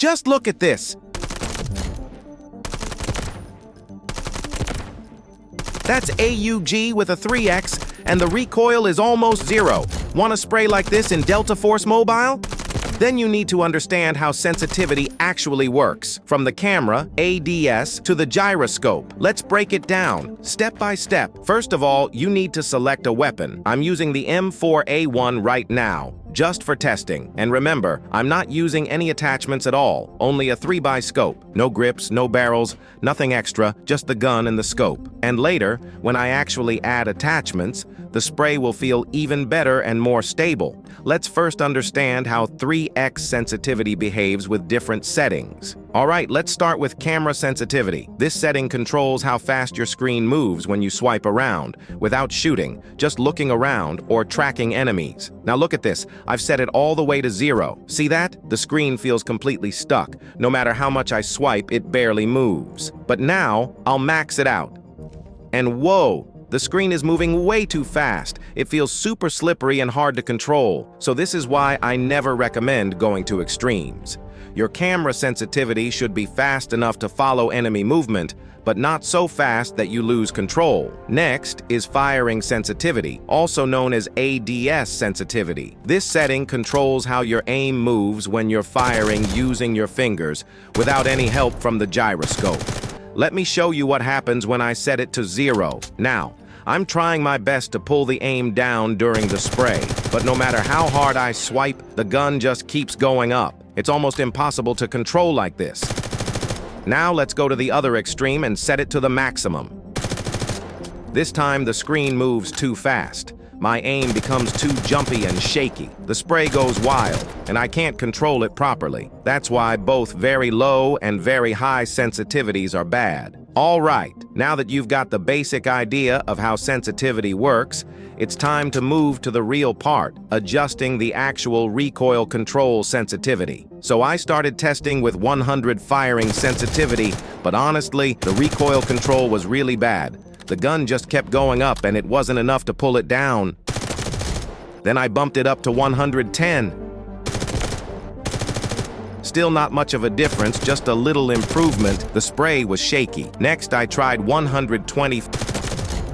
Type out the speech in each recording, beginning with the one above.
Just look at this. That's AUG with a 3X, and the recoil is almost 0. Want a spray like this in Delta Force Mobile? Then you need to understand how sensitivity actually works, from the camera, ADS, to the gyroscope. Let's break it down, step by step. First of all, you need to select a weapon. I'm using the M4A1 right now, just for testing. And remember, I'm not using any attachments at all, only a 3x scope. No grips, no barrels, nothing extra, just the gun and the scope. And later, when I actually add attachments, the spray will feel even better and more stable. Let's first understand how 3x sensitivity behaves with different settings. All right, let's start with camera sensitivity. This setting controls how fast your screen moves when you swipe around, without shooting, just looking around or tracking enemies. Now look at this, I've set it all the way to 0. See that? The screen feels completely stuck. No matter how much I swipe, it barely moves. But now, I'll max it out. And whoa! The screen is moving way too fast. It feels super slippery and hard to control. So this is why I never recommend going to extremes. Your camera sensitivity should be fast enough to follow enemy movement, but not so fast that you lose control. Next is firing sensitivity, also known as ADS sensitivity. This setting controls how your aim moves when you're firing using your fingers, without any help from the gyroscope. Let me show you what happens when I set it to 0. Now, I'm trying my best to pull the aim down during the spray, but no matter how hard I swipe, the gun just keeps going up. It's almost impossible to control like this. Now let's go to the other extreme and set it to the maximum. This time the screen moves too fast. My aim becomes too jumpy and shaky. The spray goes wild, and I can't control it properly. That's why both very low and very high sensitivities are bad. All right, now that you've got the basic idea of how sensitivity works, it's time to move to the real part, adjusting the actual recoil control sensitivity. So I started testing with 100 firing sensitivity, but honestly, the recoil control was really bad. The gun just kept going up and it wasn't enough to pull it down. Then I bumped it up to 110. Still not much of a difference, just a little improvement. The spray was shaky. Next, I tried 120.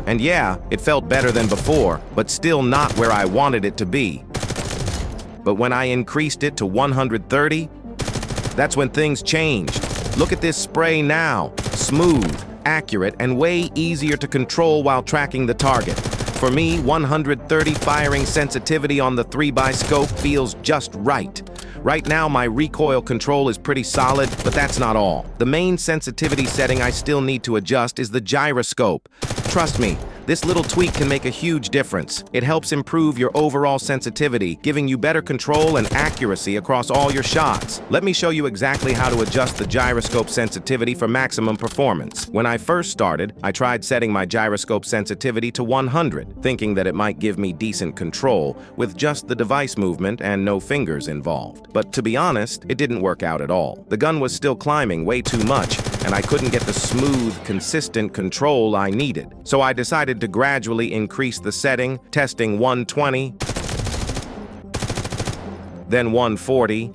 And yeah, it felt better than before, but still not where I wanted it to be. But when I increased it to 130, that's when things changed. Look at this spray now. Smooth, accurate, and way easier to control while tracking the target. For me, 130 firing sensitivity on the 3x scope feels just right. Right now, my recoil control is pretty solid, but that's not all. The main sensitivity setting I still need to adjust is the gyroscope. Trust me, this little tweak can make a huge difference. It helps improve your overall sensitivity, giving you better control and accuracy across all your shots. Let me show you exactly how to adjust the gyroscope sensitivity for maximum performance. When I first started, I tried setting my gyroscope sensitivity to 100, thinking that it might give me decent control with just the device movement and no fingers involved. But to be honest, it didn't work out at all. The gun was still climbing way too much, and I couldn't get the smooth, consistent control I needed. So I decided to gradually increase the setting, testing 120, then 140,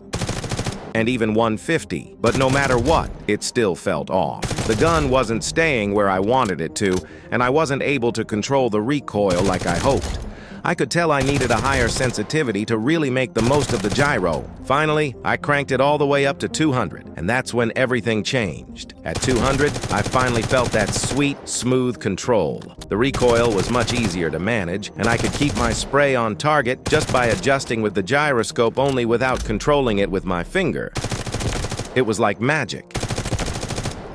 and even 150. But no matter what, it still felt off. The gun wasn't staying where I wanted it to, and I wasn't able to control the recoil like I hoped. I could tell I needed a higher sensitivity to really make the most of the gyro. Finally, I cranked it all the way up to 200, and that's when everything changed. At 200, I finally felt that sweet, smooth control. The recoil was much easier to manage, and I could keep my spray on target just by adjusting with the gyroscope only without controlling it with my finger. It was like magic.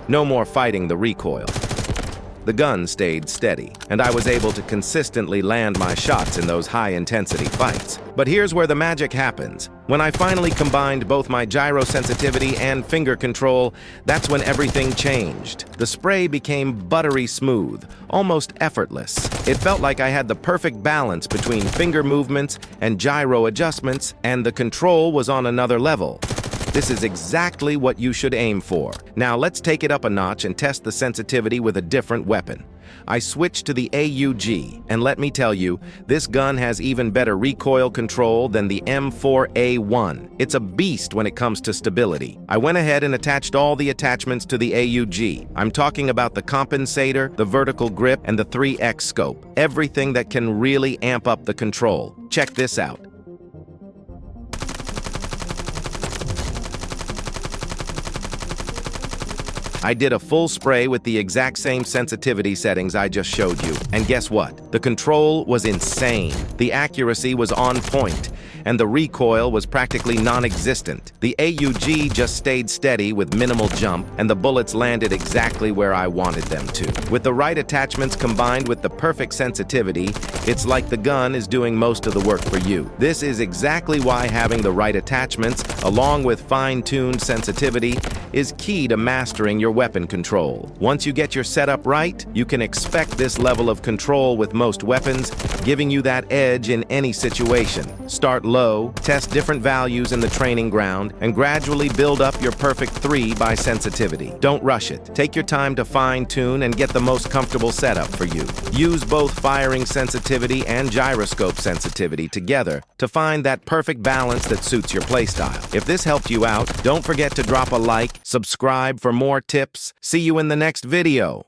No more fighting the recoil. The gun stayed steady, and I was able to consistently land my shots in those high-intensity fights. But here's where the magic happens. When I finally combined both my gyro sensitivity and finger control, that's when everything changed. The spray became buttery smooth, almost effortless. It felt like I had the perfect balance between finger movements and gyro adjustments, and the control was on another level. This is exactly what you should aim for. Now let's take it up a notch and test the sensitivity with a different weapon. I switched to the AUG, and let me tell you, this gun has even better recoil control than the M4A1. It's a beast when it comes to stability. I went ahead and attached all the attachments to the AUG. I'm talking about the compensator, the vertical grip, and the 3X scope. Everything that can really amp up the control. Check this out. I did a full spray with the exact same sensitivity settings I just showed you. And guess what? The control was insane. The accuracy was on point, and the recoil was practically non-existent. The AUG just stayed steady with minimal jump, and the bullets landed exactly where I wanted them to. With the right attachments combined with the perfect sensitivity, it's like the gun is doing most of the work for you. This is exactly why having the right attachments, along with fine-tuned sensitivity, is key to mastering your weapon control. Once you get your setup right, you can expect this level of control with most weapons, giving you that edge in any situation. Start low, test different values in the training ground, and gradually build up your perfect 3 by sensitivity. Don't rush it. Take your time to fine-tune and get the most comfortable setup for you. Use both firing sensitivity and gyroscope sensitivity together to find that perfect balance that suits your playstyle. If this helped you out, don't forget to drop a like, subscribe for more tips. See you in the next video.